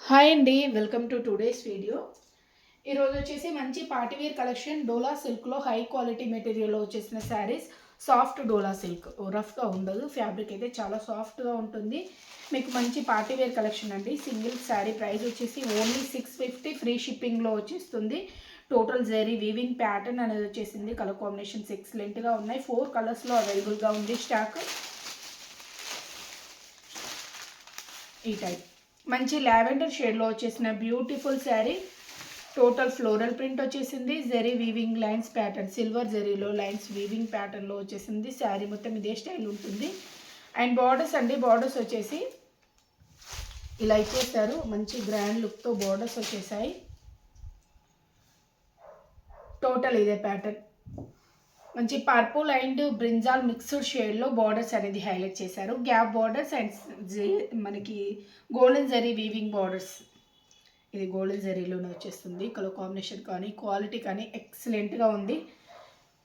Hi అండి, welcome to today's video. ఈరోజు వచ్చేసి మంచి పార్టీవేర్ కలెక్షన్ డోలా సిల్క్లో హై క్వాలిటీ మెటీరియల్లో వచ్చేసిన శారీస్. సాఫ్ట్ డోలా సిల్క్, రఫ్గా ఉండదు. ఫ్యాబ్రిక్ అయితే చాలా సాఫ్ట్గా ఉంటుంది. మీకు మంచి పార్టీవేర్ కలెక్షన్ అండి. సింగిల్ శారీ ప్రైస్ వచ్చేసి ఓన్లీ 650, ఫ్రీ షిప్పింగ్లో వచ్చేస్తుంది. టోటల్ జరీ వీవింగ్ ప్యాటర్న్ అనేది వచ్చేసింది. కలర్ కాంబినేషన్స్ ఎక్సలెంట్గా ఉన్నాయి. 4 కలర్స్లో అవైలబుల్గా ఉంది స్టాక్. ఈ టైప్ మంచి లావెండర్ షేడ్లో వచ్చేసిన beautiful sari. Total floral print వచ్చేసింది. Zari weaving lines pattern, silver జరీలో లైన్స్ వీవింగ్ ప్యాటర్న్లో వచ్చేసింది. శారీ మొత్తం ఇదే స్టైల్ ఉంటుంది. అండ్ బార్డర్స్ అండి, బార్డర్స్ వచ్చేసి ఇలా ఇచ్చేస్తారు. మంచి గ్రాండ్ లుక్తో బార్డర్స్ వచ్చేసాయి. టోటల్ ఇదే ప్యాటర్న్. మంచి పర్పుల్ అండ్ బ్రింజాల్ మిక్స్డ్ షేడ్లో బార్డర్స్ అనేది హైలైట్ చేశారు. గ్యాప్ బార్డర్స్ అండ్ మనకి గోల్డెన్ జరీ వీవింగ్ బార్డర్స్. ఇది గోల్డెన్ జరీలోనే వచ్చేస్తుంది. కలర్ కాంబినేషన్ కానీ క్వాలిటీ కానీ ఎక్సలెంట్గా ఉంది.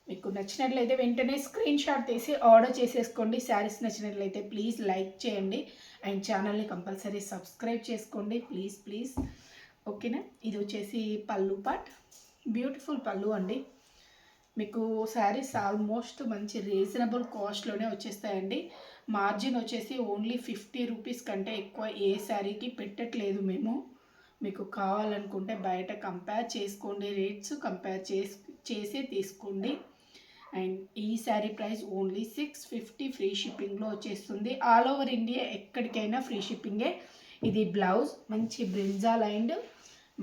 మీకు నచ్చినట్లయితే వెంటనే స్క్రీన్ షాట్ తీసి ఆర్డర్ చేసేసుకోండి. శారీస్ నచ్చినట్లయితే ప్లీజ్ లైక్ చేయండి అండ్ ఛానల్ని కంపల్సరీ సబ్స్క్రైబ్ చేసుకోండి ప్లీజ్. ఓకేనా. ఇది వచ్చేసి పళ్ళు పార్ట్. బ్యూటిఫుల్ పళ్ళు అండి. మీకు శారీస్ ఆల్మోస్ట్ మంచి రీజనబుల్ కాస్ట్లోనే వచ్చేస్తాయండి. మార్జిన్ వచ్చేసి ఓన్లీ 50 రూపీస్ కంటే ఎక్కువ ఏ శారీకి పెట్టట్లేదు మేము. మీకు కావాలనుకుంటే బయట కంపేర్ చేసుకోండి, రేట్స్ కంపేర్ చేసి తీసుకోండి. అండ్ ఈ శారీ ప్రైస్ ఓన్లీ 650, ఫ్రీ షిప్పింగ్లో వచ్చేస్తుంది. ఆల్ ఓవర్ ఇండియా ఎక్కడికైనా ఫ్రీ షిప్పింగే. ఇది బ్లౌజ్ మంచి బ్రింజాల్ అండ్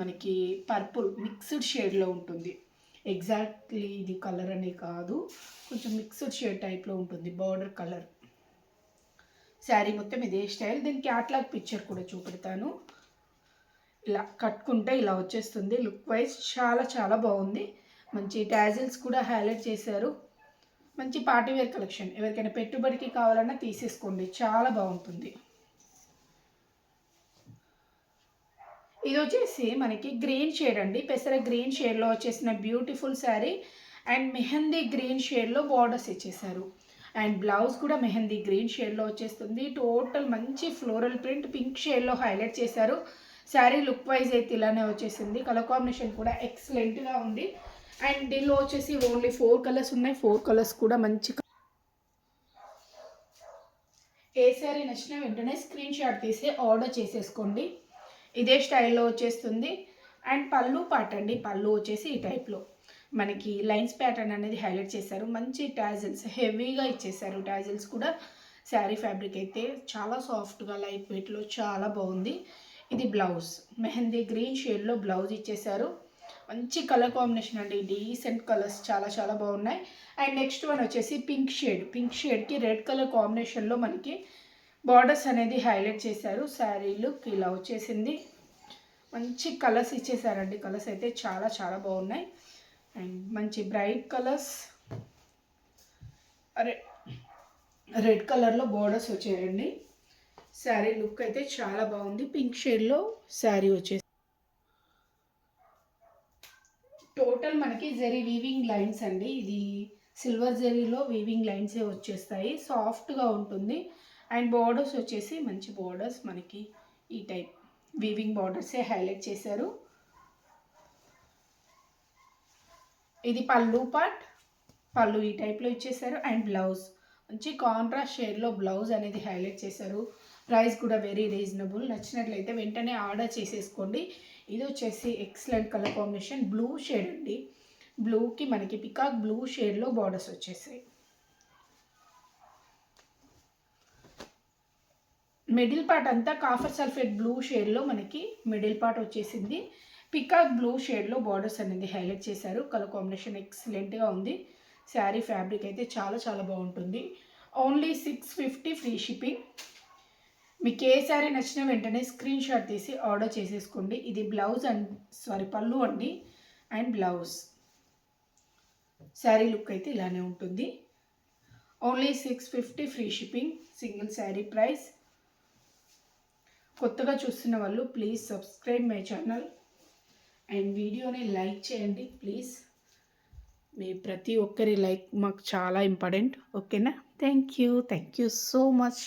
మనకి పర్పుల్ మిక్స్డ్ షేడ్లో ఉంటుంది. ఎగ్జాక్ట్లీ ఇది కలర్ అనే కాదు, కొంచెం మిక్స్డ్ షేడ్ టైప్లో ఉంటుంది బార్డర్ కలర్. శారీ మొత్తం ఇదే స్టైల్. దీని క్యాట్లాగ్ పిక్చర్ కూడా చూపెడతాను. ఇలా కట్టుకుంటే ఇలా వచ్చేస్తుంది. లుక్ వైజ్ చాలా బాగుంది. మంచి టాజిల్స్ కూడా హైలైట్ చేశారు. మంచి పార్టీవేర్ కలెక్షన్. ఎవరికైనా పెట్టుబడికి కావాలన్నా తీసేసుకోండి, చాలా బాగుంటుంది. ఇది వచ్చేసి మనకి గ్రీన్ షేడ్ అండి. పెసర గ్రీన్ షేడ్లో వచ్చేసిన beautiful sari. And mehndi green షేడ్లో బార్డర్స్ ఇచ్చేసారు. అండ్ బ్లౌజ్ కూడా మెహందీ గ్రీన్ షేడ్లో వచ్చేస్తుంది. టోటల్ మంచి ఫ్లోరల్ ప్రింట్ పింక్ షేడ్లో హైలైట్ చేశారు. శారీ లుక్ వైజ్ అయితే ఇలానే వచ్చేసింది. కలర్ కాంబినేషన్ కూడా ఎక్సలెంట్గా ఉంది. అండ్ దీనిలో వచ్చేసి ఓన్లీ 4 కలర్స్ ఉన్నాయి. 4 కలర్స్ కూడా మంచి. ఏ శారీ నచ్చినా వెంటనే స్క్రీన్ షాట్ తీసి ఆర్డర్ చేసేసుకోండి. ఇదే స్టైల్లో వచ్చేస్తుంది. అండ్ పళ్ళు పార్ట్ అండి. పళ్ళు వచ్చేసి ఈ టైప్లో మనకి లైన్స్ ప్యాటర్న్ అనేది హైలైట్ చేశారు. మంచి టాజిల్స్ హెవీగా ఇచ్చేసారు. టాజిల్స్ కూడా. శారీ ఫ్యాబ్రిక్ అయితే చాలా సాఫ్ట్గా లైట్ వెయిట్లో చాలా బాగుంది. ఇది బ్లౌజ్ మెహందీ గ్రీన్ షేడ్లో బ్లౌజ్ ఇచ్చేసారు. మంచి కలర్ కాంబినేషన్ అండి. డీసెంట్ కలర్స్ చాలా బాగున్నాయి. అండ్ నెక్స్ట్ వన్ వచ్చేసి పింక్ షేడ్. పింక్ షేడ్కి రెడ్ కలర్ కాంబినేషన్లో మనకి బార్డర్స్ అనేది హైలైట్ చేశారు. శారీ లుక్ ఇలా వచ్చేసింది. మంచి కలర్స్ ఇచ్చేసారండి. కలర్స్ అయితే చాలా బాగున్నాయి. అండ్ మంచి బ్రైట్ కలర్స్. రెడ్ కలర్లో బార్డర్స్ వచ్చాయండి. శారీ లుక్ అయితే చాలా బాగుంది. పింక్ షేడ్లో శారీ వచ్చేసి టోటల్ మనకి జరీ వీవింగ్ లైన్స్ అండి. ఇది సిల్వర్ జరీలో వీవింగ్ లైన్సే వచ్చేస్తాయి. సాఫ్ట్గా ఉంటుంది. అండ్ బార్డర్స్ వచ్చేసి మంచి బార్డర్స్ మనకి ఈ టైప్ వీవింగ్ బార్డర్సే హైలైట్ చేశారు. ఇది పళ్ళు పార్ట్. పళ్ళు ఈ టైప్లో ఇచ్చేసారు. అండ్ బ్లౌజ్ మంచి కాంట్రాస్ట్ షేడ్లో బ్లౌజ్ అనేది హైలైట్ చేశారు. ప్రైస్ కూడా వెరీ రీజనబుల్. నచ్చినట్లయితే వెంటనే ఆర్డర్ చేసేసుకోండి. ఇది వచ్చేసి excellent colour combination blue shade అండి. బ్లూకి మనకి పికాక్ బ్లూ షేడ్లో బార్డర్స్ వచ్చేసాయి. మిడిల్ పార్ట్ అంతా కాఫర్ సల్ఫేట్ బ్లూ షేడ్లో మనకి మిడిల్ పార్ట్ వచ్చేసింది. పికాక్ బ్లూ షేడ్లో బార్డర్స్ అనేది హైలైట్ చేశారు. కలర్ కాంబినేషన్ ఎక్సలెంట్గా ఉంది. శారీ ఫ్యాబ్రిక్ అయితే చాలా బాగుంటుంది. Only 650, free shipping. మీకు ఏ శారీ నచ్చినా వెంటనే స్క్రీన్ షాట్ తీసి ఆర్డర్ చేసేసుకోండి. ఇది బ్లౌజ్ అండ్ పళ్ళు అండి. And blouse. శారీ లుక్ అయితే ఇలానే ఉంటుంది. Only 650, free shipping. Single sari price. కొత్తగా చూస్తున్న వాళ్ళు please subscribe my channel and వీడియోని లైక్ చేయండి ప్లీజ్. మీ ప్రతి ఒక్కరి లైక్ మాకు చాలా ఇంపార్టెంట్. ఓకేనా. Thank you so much.